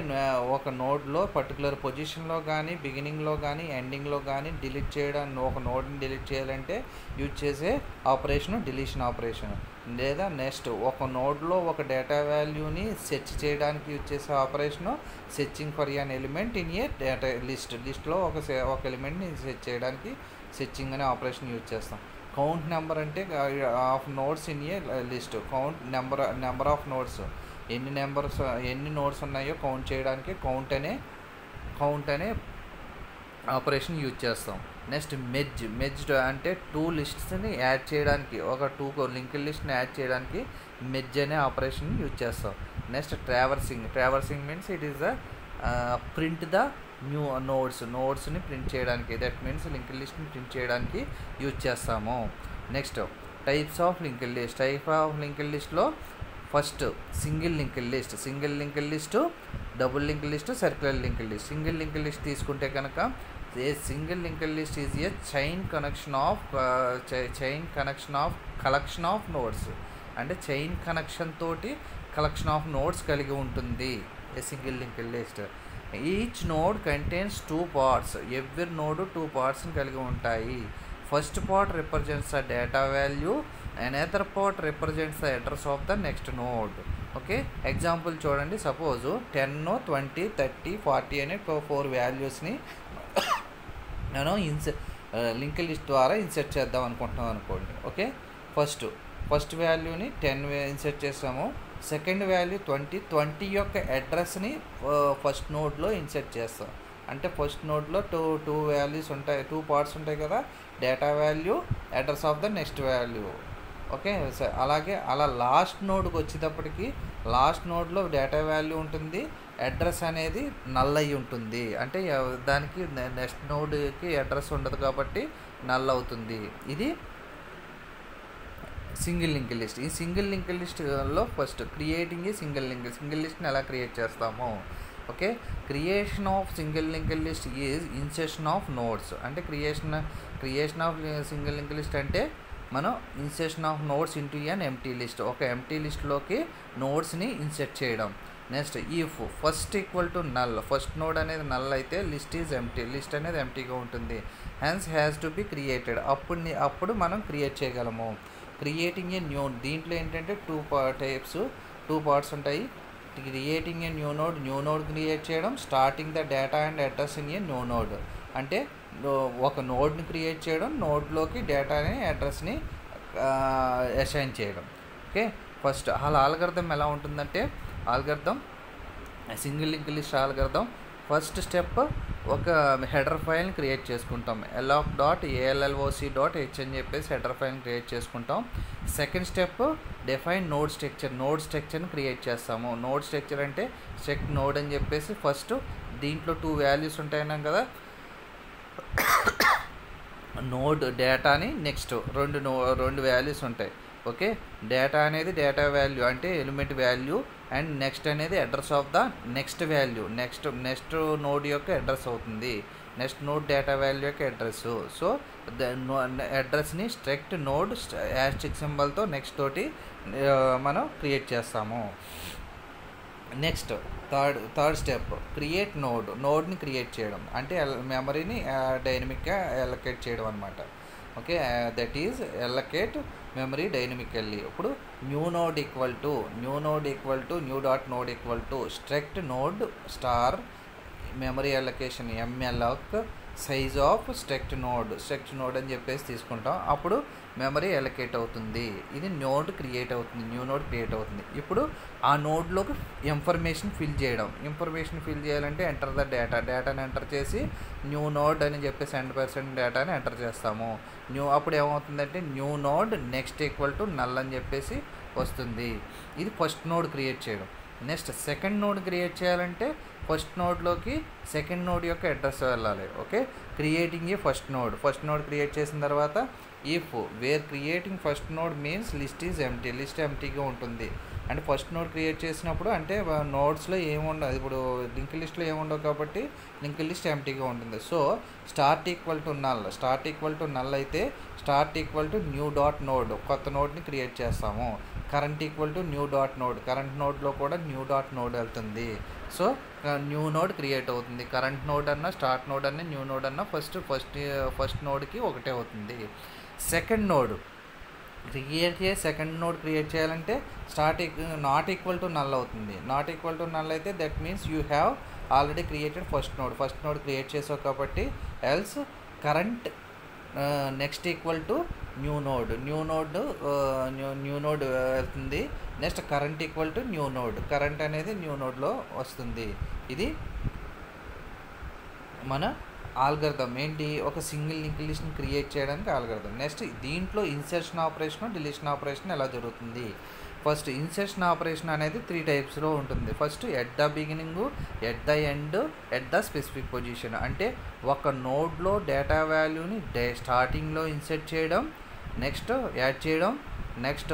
ఒక నోడ్లో పర్టికులర్ పొజిషన్లో కానీ, బిగినింగ్లో కానీ, ఎండింగ్లో కానీ డిలీట్ చేయడానికి, ఒక నోడ్ని డిలీట్ చేయాలంటే యూజ్ చేసే ఆపరేషన్ డిలీషన్ ఆపరేషన్. లేదా నెక్స్ట్ ఒక నోడ్లో ఒక డేటా వాల్యూని సెర్చ్ చేయడానికి యూజ్ చేసే operation searching for an element in a data లిస్ట్లో ఒక ఎలిమెంట్ని సెర్చ్ చేయడానికి సెర్చింగ్ అనే ఆపరేషన్ యూజ్ చేస్తాం. కౌంట్ నెంబర్ అంటే of nodes in a list. Count number of nodes, ఎన్ని నోడ్స్ ఉన్నాయో కౌంట్ చేయడానికి కౌంట్ అనే ఆపరేషన్ యూజ్ చేస్తాం. నెక్స్ట్ మెర్జ్ అంటే టూ లిస్ట్స్ని యాడ్ చేయడానికి, ఒక లింక్డ్ లిస్ట్ని యాడ్ చేయడానికి మెర్జ్ అనే ఆపరేషన్ యూజ్ చేస్తాం. Next traversing means it is the print the new నోడ్స్ని ప్రింట్ చేయడానికి. దట్ మీన్స్ లింక్డ్ లిస్ట్ని ప్రింట్ చేయడానికి యూజ్ చేస్తాము. నెక్స్ట్ టైప్స్ ఆఫ్ లింక్డ్ లిస్ట్లో first single linked list, double linked list, circular linked list. Single linked list తీసుకుంటే కనుక a single linked list is a chain connection of collection of nodes. అంటే చైన్ కనెక్షన్ తోటి కలెక్షన్ ఆఫ్ నోడ్స్ కలిగి ఉంటుంది a single linked list. Each node contains 2 parts. Every node 2 parts కలిగి ఉంటాయి. First part represents the data value, another part represents the address of the next node. Okay, example చూడండి. సపోజ్ 10, 20, 30, 40 అనే 4 వాల్యూస్ని నేను లింక్డ్ లిస్ట్ ద్వారా ఇన్సర్ట్ చేద్దాం అనుకుంటున్నాం అనుకోండి. ఓకే, ఫస్ట్ వాల్యూని 10 ఇన్సర్ట్ చేస్తాము. సెకండ్ వాల్యూ 20 యొక్క అడ్రస్ని ఫస్ట్ నోడ్లో ఇన్సర్ట్ చేస్తాం. అంటే ఫస్ట్ నోడ్లో టూ వాల్యూస్ ఉంటాయి, 2 parts ఉంటాయి కదా, data value, address of the next value. Okay, అలాగే లాస్ట్ నోడ్కి వచ్చేటప్పటికి లాస్ట్ నోడ్లో డేటా వాల్యూ ఉంటుంది, అడ్రస్ అనేది నల్ అయి ఉంటుంది. అంటే దానికి నెక్స్ట్ నోడ్కి అడ్రస్ ఉండదు కాబట్టి నల్ అవుతుంది. ఇది సింగిల్ లింక్డ్ లిస్ట్. ఈ సింగిల్ లింక్డ్ లిస్ట్లో ఫస్ట్ క్రియేటింగ్ సింగిల్ లిస్ట్ని ఎలా క్రియేట్ చేస్తాము. Okay, creation of single linked list is insertion of nodes. అంటే creation of single linked list అంటే మనం insertion of nodes into an empty list. ఒక ఎంప్టీ లిస్ట్లోకి నోడ్స్ని ఇన్సర్ట్ చేయడం. Next if first equal to null, first node అనేది నల్ అయితే లిస్ట్ అనేది ఎంప్టీగా ఉంటుంది. Hence has to be created. అప్పుడు మనం క్రియేట్ చేయగలము. క్రియేటింగ్ ఏ న్యూ, దీంట్లో ఏంటంటే 2 parts ఉంటాయి. Creating a new node create చేయడం, starting the data and address in a new node. అంటే ఒక నోడ్ని క్రియేట్ చేయడం, నోడ్లోకి డేటాని అడ్రస్ని అసైన్ చేయడం. ఓకే, ఫస్ట్ ఆల్గరిథం ఎలా ఉంటుందంటే, single linked list algorithm first step ఒక హెడర్ ఫైల్ని క్రియేట్ చేసుకుంటాం. alloc.alloc.h అని చెప్పేసి హెడర్ ఫైల్ని క్రియేట్ చేసుకుంటాం. సెకండ్ స్టెప్ డిఫైన్ నోడ్ స్ట్రక్చర్ని క్రియేట్ చేస్తాము. నోడ్ స్ట్రక్చర్ అంటే సెట్ నోడ్ అని చెప్పేసి ఫస్ట్ దీంట్లో 2 values ఉంటాయన్నాం కదా, నోడ్ డేటాని నెక్స్ట్ రెండు వాల్యూస్ ఉంటాయి. ఓకే, డేటా అనేది డేటా వాల్యూ అంటే ఎలిమెంట్ వాల్యూ, అండ్ నెక్స్ట్ అనేది address of the next value, next node యొక్క అడ్రస్ అవుతుంది, నెక్స్ట్ నోడ్ డేటా వాల్యూ యొక్క అడ్రస్. సో అడ్రస్ని స్ట్రక్ట్ నోడ్ యాస్టిక్ సింబల్తో నెక్స్ట్ తోటి మనం క్రియేట్ చేస్తాము. నెక్స్ట్ థర్డ్ స్టెప్ క్రియేట్ నోడ్ని క్రియేట్ చేయడం అంటే మెమరీని డైనమిక్గా ఎలకేట్ చేయడం అనమాట. Okay, that is allocate memory dynamically. ఇప్పుడు new node equal to new dot node equal to struct node star memory allocation malloc size of struct node అని చెప్పేసి తీసుకుంటాం. అప్పుడు మెమరీ అలొకేట్ అవుతుంది. ఇది న్యూ నోడ్ క్రియేట్ అవుతుంది. ఇప్పుడు ఆ నోడ్లోకి ఇన్ఫర్మేషన్ ఫిల్ చేయాలంటే ఎంటర్ ద డేటాని ఎంటర్ చేసి న్యూ నోడ్ అని చెప్పేసి 100% డేటాని ఎంటర్ చేస్తాము. అప్పుడు ఏమవుతుందంటే new node next equal to null అని చెప్పేసి వస్తుంది. ఇది ఫస్ట్ నోడ్ క్రియేట్ చేయడం. నెక్స్ట్ సెకండ్ నోడ్ క్రియేట్ చేయాలంటే ఫస్ట్ నోడ్లోకి సెకండ్ నోడ్ యొక్క అడ్రస్ వెళ్ళాలి. Okay, creating a first node create చేసిన తర్వాత if where creating first node means list ఎంటీగా ఉంటుంది. అంటే ఫస్ట్ నోడ్ క్రియేట్ చేసినప్పుడు అంటే నోడ్స్లో ఏముండదు, ఇప్పుడు లింక్ లిస్ట్లో ఏముండవు కాబట్టి లింక్ లిస్ట్ ఎంటీగా ఉంటుంది. So start equal to null అయితే start equal to new dot node కొత్త నోడ్ని క్రియేట్ చేస్తాము. Current equal to new dot node current నోడ్లో కూడా న్యూ డాట్ నోడ్ వెళ్తుంది. సో న్యూ నోడ్ క్రియేట్ అవుతుంది. కరెంట్ నోడ్ అన్న స్టార్ట్ నోడ్ అన్న న్యూ నోడ్ అన్న ఫస్ట్ నోడ్కి ఒకటే అవుతుంది. సెకండ్ నోడ్ క్రియేట్ చేయాలంటే నాట్ ఈక్వల్ టు నల్ అవుతుంది. నాట్ ఈక్వల్ టు నల్ అయితే that means you have already created first node create చేసావు కాబట్టి else current next equal to new node వెళ్తుంది. Next current equal to new node current అనేది న్యూ నోడ్లో వస్తుంది. ఇది మన ఆల్గరిథం ఏంటి, ఒక సింగిల్ లింక్ లిస్ట్ని క్రియేట్ చేయడానికి ఆల్గరిథం. నెక్స్ట్ దీంట్లో ఇన్సర్షన్ ఆపరేషన్ డిలీషన్ ఆపరేషన్ ఎలా జరుగుతుంది. ఫస్ట్ ఇన్సర్షన్ ఆపరేషన్ అనేది 3 టైప్స్లో ఉంటుంది. First at the beginning, at the end, at the specific position. అంటే ఒక నోడ్లో డేటా వాల్యూని స్టార్టింగ్లో ఇన్సర్ట్ చేయడం, నెక్స్ట్ యాడ్ చేయడం, నెక్స్ట్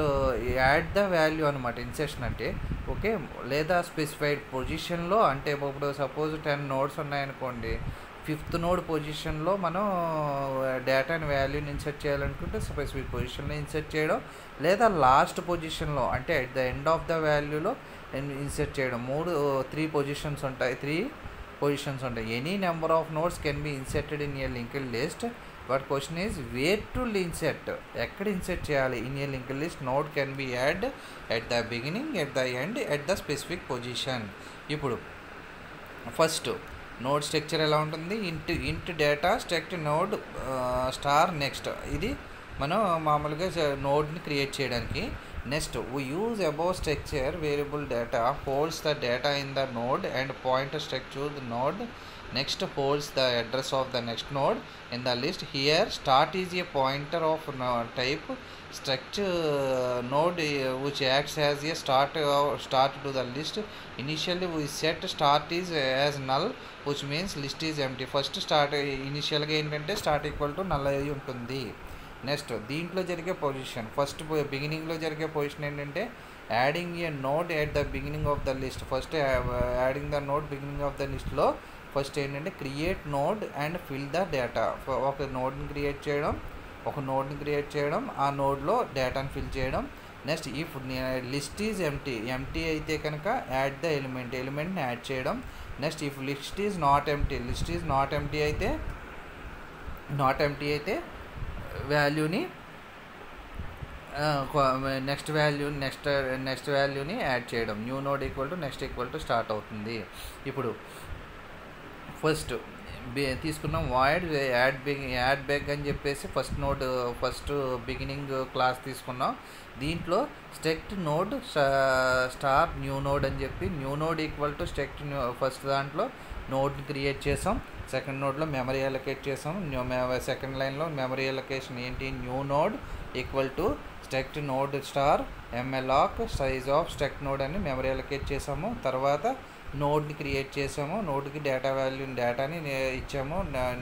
యాడ్ ద వాల్యూ అనమాట ఇన్సర్షన్ అంటే. ఓకే, లేదా స్పెసిఫైడ్ పొజిషన్లో అంటే ఇప్పుడు సపోజ్ 10 నోడ్స్ ఉన్నాయనుకోండి, 5th నోడ్ పొజిషన్లో మనం డేటాని వాల్యూని ఇన్సర్ట్ చేయాలనుకుంటే స్పెసిఫిక్ పొజిషన్లో ఇన్సర్ట్ చేయడం, లేదా లాస్ట్ పొజిషన్లో అంటే at the end of the వాల్యూలో ఇన్సర్ట్ చేయడం. 3 పొజిషన్స్ ఉంటాయి. Any number of nodes can be inserted in a linked list. But question is where to insert, ఎక్కడ ఇన్సర్ట్ చేయాలి. In a linked list node can be add at the beginning, at the end, at the specific position. ఇప్పుడు ఫస్ట్ నోడ్ స్ట్రక్చర్ ఎలా ఉంటుంది, int data struct node star next. ఇది మనం మామూలుగా నోడ్ని క్రియేట్ చేయడానికి. Next we use above structure variable data holds the data in the node and pointer structure the node. Next holds the address of the next node in the list. Here start is a pointer of type structure node which acts as a start to the list. Initially we set start is as null which means list is empty. First start initial గా ఏంటంటే స్టార్ట్ ఈక్వల్ టు నల్ అయి ఉంటుంది. నెక్స్ట్ దీంట్లో జరిగే పొజిషన్ ఫస్ట్ బిగినింగ్లో జరిగే పొజిషన్ ఏంటంటే adding a node at the beginning of the list. First adding the node beginning of the లిస్ట్లో ఫస్ట్ ఏంటంటే create node and fill the data. ఒక నోడ్ని క్రియేట్ చేయడం, ఆ నోడ్లో డేటాని ఫిల్ చేయడం. Next if list is empty అయితే కనుక యాడ్ ద ఎలిమెంట్ని యాడ్ చేయడం. Next if list is not empty అయితే వాల్యూని నెక్స్ట్ వాల్యూని యాడ్ చేయడం. New node equal to next equal to start అవుతుంది. ఇప్పుడు ఫస్ట్ తీసుకున్నాం వాయిడ్ యాడ్ బ్యాక్ అని చెప్పేసి ఫస్ట్ బిగినింగ్ క్లాస్ తీసుకున్నాం. దీంట్లో struct node star new node అని చెప్పి new node equal to struct first దాంట్లో నోడ్ని క్రియేట్ చేసాం. సెకండ్ నోడ్లో మెమరీ అలొకేట్ చేసాం. సెకండ్ లైన్లో మెమరీ అలొకేషన్ ఏంటి, new node equal to struct node star malloc size of struct node అని మెమరీ అలొకేట్ చేసాము. తర్వాత నోడ్ని క్రియేట్ చేసాము, నోడ్కి డేటాని ఇచ్చాము.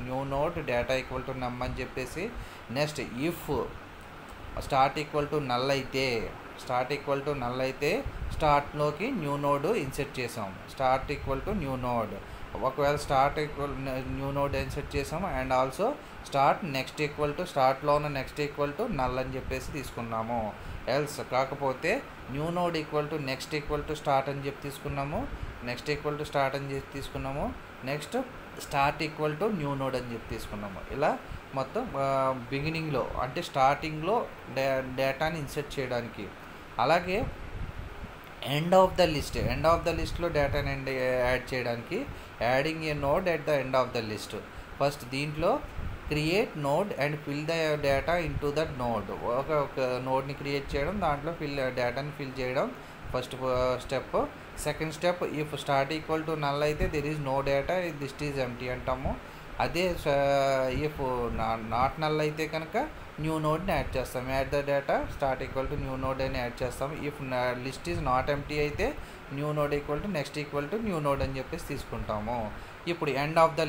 New node data equal to num అని చెప్పేసి. Next if start equal to null అయితే స్టార్ట్లోకి న్యూ నోడ్ ఇన్సెట్ చేసాం. Start equal to new node. ఒకవేళ start equal new node insert చేసాం and also start next equal to స్టార్ట్లో ఉన్న నెక్స్ట్ ఈక్వల్ టు నల్ అని చెప్పేసి తీసుకున్నాము. ఎల్స్ కాకపోతే new node equal to next equal to start అని చెప్పి తీసుకున్నాము. నెక్స్ట్ ఈక్వల్ టు స్టార్ట్ అని చెప్పి తీసుకున్నాము. Next start equal to new node అని చెప్పి తీసుకున్నాము. ఇలా మొత్తం బిగినింగ్లో అంటే స్టార్టింగ్లో డేటాని ఇన్సెట్ చేయడానికి. అలాగే ఎండ్ ఆఫ్ ద లిస్ట్లో డేటాని యాడ్ చేయడానికి adding a node at the end of the list. First దీంట్లో create node and fill the data into that node. ఒక నోడ్ని క్రియేట్ చేయడం, దాంట్లో డేటాని ఫిల్ చేయడం first step. Second step if start equal to null అయితే there is no data, list is empty అంటాము. అదే ఇఫ్ నాట్ నల్ అయితే కనుక న్యూ నోడ్ని యాడ్ చేస్తాం. Add the data start equal to new node అని యాడ్ చేస్తాం. If list is not empty అయితే new node equal to next equal to new node అని చెప్పేసి తీసుకుంటాము. ఇప్పుడు ఎండ్ ఆఫ్ ద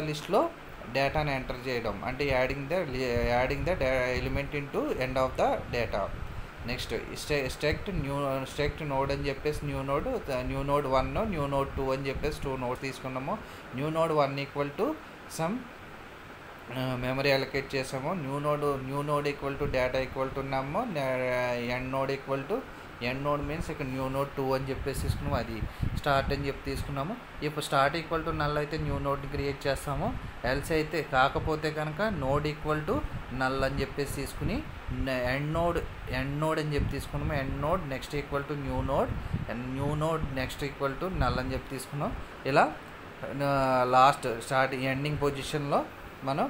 లిస్ట్లో డేటాని ఎంటర్ చేయడం అంటే adding the element into end of the data. Next struct node అని చెప్పేసి న్యూ నోడ్ 1 న్యూ నోడ్ 2 అని చెప్పేసి 2 నోడ్ తీసుకున్నాము. New node 1 equal to some memory allocate చేసాము. New node equal to data equal to ఉన్నాము. ఎండ్ నోడ్ మీన్స్ ఇక్కడ న్యూ నోడ్ 2 అని చెప్పేసి తీసుకున్నాము. అది స్టార్ట్ అని చెప్పి తీసుకున్నాము. ఇప్పుడు స్టార్ట్ ఈక్వల్ టు నల్ అయితే న్యూ నోడ్ని క్రియేట్ చేస్తాము. ఎల్స్ అయితే కాకపోతే కనుక నోడ్ ఈక్వల్ టు నల్ అని చెప్పేసి తీసుకుని ఎండ్ నోడ్ అని చెప్పి తీసుకున్నాము. End node next equal to new node next equal to null అని చెప్పి తీసుకున్నాం. ఇలా లాస్ట్ ఎండింగ్ పొజిషన్లో మనం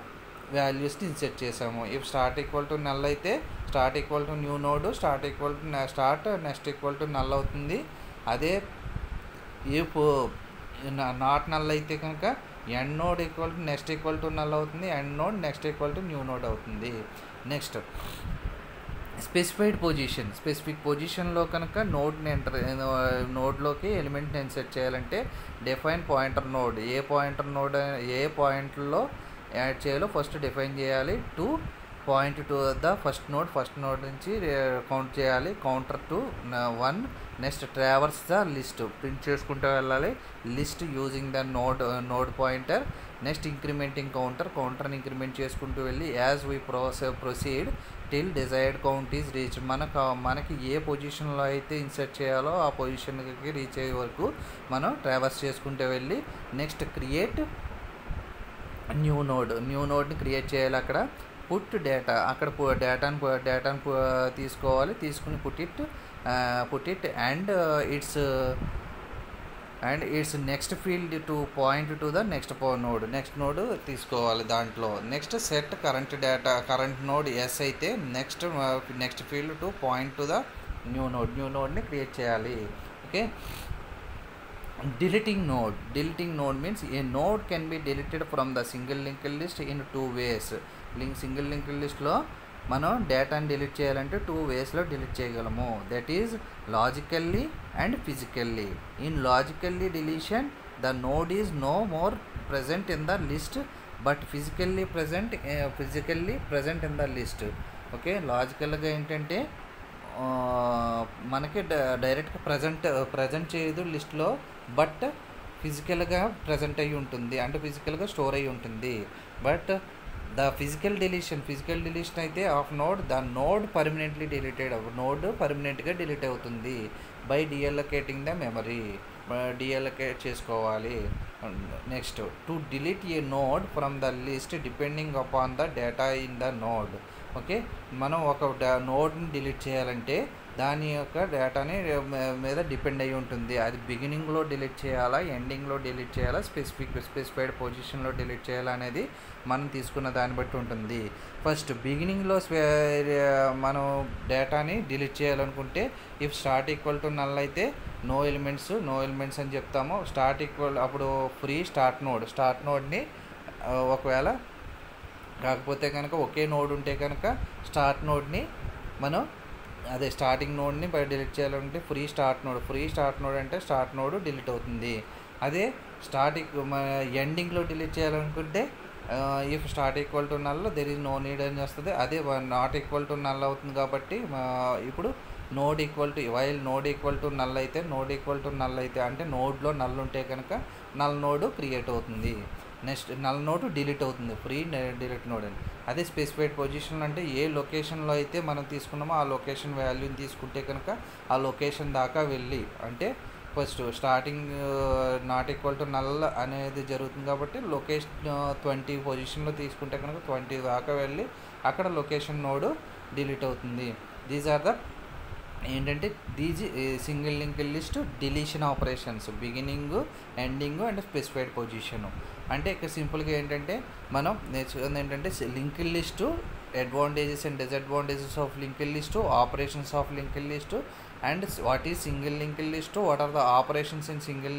వాల్యూస్ని ఇన్సెట్ చేసాము. If start equal to null అయితే start equal to new node start next equal to null అవుతుంది. అదే ఇఫ్ నాట్ నల్ అయితే కనుక end node equal to next equal to null అవుతుంది. End node next equal to new node అవుతుంది. నెక్స్ట్ స్పెసిఫిక్ పొజిషన్లో కనుక నోడ్లోకి ఎలిమెంట్ని ఇన్సెట్ చేయాలంటే డిఫైన్ పాయింటర్ నోడ్. ఏ పాయింట్లో యాడ్ చేయాలో ఫస్ట్ డిఫైన్ చేయాలి. To point to the first node నుంచి కౌంట్ చేయాలి. Counter to 1. Next traverse the list print చేసుకుంటూ వెళ్ళాలి. List using the node pointer. Next incrementing కౌంటర్ని ఇంక్రిమెంట్ చేసుకుంటూ వెళ్ళి as we proceed till desired count is reach. మనకి ఏ పొజిషన్లో అయితే ఇన్సర్ట్ చేయాలో ఆ పొజిషన్కి రీచ్ అయ్యే వరకు మనం ట్రావర్స్ చేసుకుంటూ వెళ్ళి నెక్స్ట్ క్రియేట్ న్యూ నోడ్ని క్రియేట్ చేయాలి. అక్కడ పుట్ డేటా అక్కడ డేటాను తీసుకోవాలి. తీసుకుని put it and its next field to point to the next node తీసుకోవాలి. దాంట్లో next set current node as అయితే next field to point to the new నోడ్ని క్రియేట్ చేయాలి. Okay. Deleting node means a node can be deleted from the single linked list in 2 ways. Single linked లిస్ట్లో మనం డేటాని డిలీట్ చేయాలంటే 2 వేస్లో డిలీట్ చేయగలము. That is logically and physically. In logically deletion the node is no more present in the list but physically present in the list. Okay. లాజికల్గా ఏంటంటే మనకి డైరెక్ట్గా ప్రజెంట్ చేయదు లిస్ట్లో, బట్ ఫిజికల్గా ప్రజెంట్ అయ్యి ఉంటుంది, అంటే ఫిజికల్గా స్టోర్ అయ్యి ఉంటుంది. బట్ ద ఫిజికల్ డిలీషన్ అయితే of node, the node permanently deleted, node పర్మనెంట్గా డిలీట్ అవుతుంది బై డిఅలొకేటింగ్ ద మెమరీ, డిఅలొకేట్ చేసుకోవాలి. Next to delete A node from the list depending upon the data in the node. Okay. మనం ఒక నోడ్ని డిలీట్ చేయాలంటే దాని యొక్క డేటాని మీద డిపెండ్ అయ్యి ఉంటుంది. అది బిగినింగ్లో డిలీట్ చేయాలా, ఎండింగ్లో డిలీట్ చేయాలా, స్పెసిఫైడ్ పొజిషన్లో డిలీట్ చేయాలా అనేది మనం తీసుకున్న దాన్ని బట్టి ఉంటుంది. ఫస్ట్ బిగినింగ్లో మనం డేటాని డిలీట్ చేయాలనుకుంటే if start equal to null అయితే నో ఎలిమెంట్స్ అని చెప్తాము. స్టార్ట్ ఈక్వల్ అప్పుడు ఫ్రీ స్టార్ట్ నోడ్ని ఒకవేళ కాకపోతే కనుక ఒకే నోడ్ ఉంటే కనుక స్టార్ట్ నోడ్ని మనం అదే స్టార్టింగ్ నోడ్ని డిలీట్ చేయాలంటే ఫ్రీ స్టార్ట్ నోడ్ అంటే స్టార్ట్ నోడ్ డిలీట్ అవుతుంది. అదే ఎండింగ్లో డిలీట్ చేయాలనుకుంటే if start equal to null there is no need అని వస్తుంది. అదే నాట్ ఈక్వల్ టు నల్ అవుతుంది కాబట్టి ఇప్పుడు node equal to while node equal to null అయితే అంటే నోడ్లో నల్ ఉంటే కనుక నల్ నోడ్ క్రియేట్ అవుతుంది. నెక్స్ట్ నల్ నోడ్ డిలీట్ అవుతుంది, ఫ్రీ డిలీట్ నోడ్ అని. అదే స్పెసిఫైడ్ పొజిషన్ అంటే ఏ లొకేషన్లో అయితే మనం తీసుకున్నామో ఆ లొకేషన్ వాల్యూని తీసుకుంటే కనుక ఆ లొకేషన్ దాకా వెళ్ళి, అంటే first starting not equal to null అనేది జరుగుతుంది కాబట్టి లొకేషన్ 20 పొజిషన్లో తీసుకుంటే కనుక 20 దాకా వెళ్ళి అక్కడ లొకేషన్ నోడ్ డిలీట్ అవుతుంది. దీస్ ఆర్ ద ఏంటంటే single linked list deletion operations, beginning, ending and specified position. అంటే ఇక్కడ సింపుల్గా ఏంటంటే మనం నేర్చుకుంది ఏంటంటే linked list, advantages and disadvantages of linked list, operations of linked list, and what is single linked list, what are the operations in single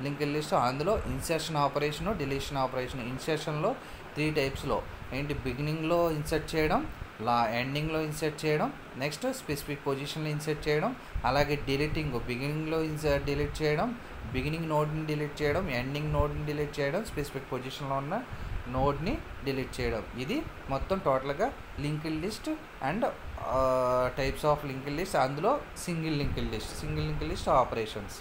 linked list. అందులో ఇన్సర్షన్ ఆపరేషను, డిలీషన్ ఆపరేషన్. ఇన్సర్షన్లో 3 టైప్స్లో ఏంటి, బిగినింగ్లో ఇన్సర్ట్ చేయడం, ఎండింగ్లో ఇన్సర్ట్ చేయడం, నెక్స్ట్ స్పెసిఫిక్ పొజిషన్లో ఇన్సర్ట్ చేయడం, అలాగే డిలీటింగ్ బిగినింగ్లో డిలీట్ చేయడం, బిగినింగ్ నోడ్ని డిలీట్ చేయడం, ఎండింగ్ నోడ్ని డిలీట్ చేయడం, స్పెసిఫిక్ పొజిషన్లో ఉన్న నోడ్ని డిలీట్ చేయడం. ఇది మొత్తం టోటల్గా linked list and types of linked list. అందులో సింగిల్ లింక్డ్ లిస్ట్ ఆపరేషన్స్.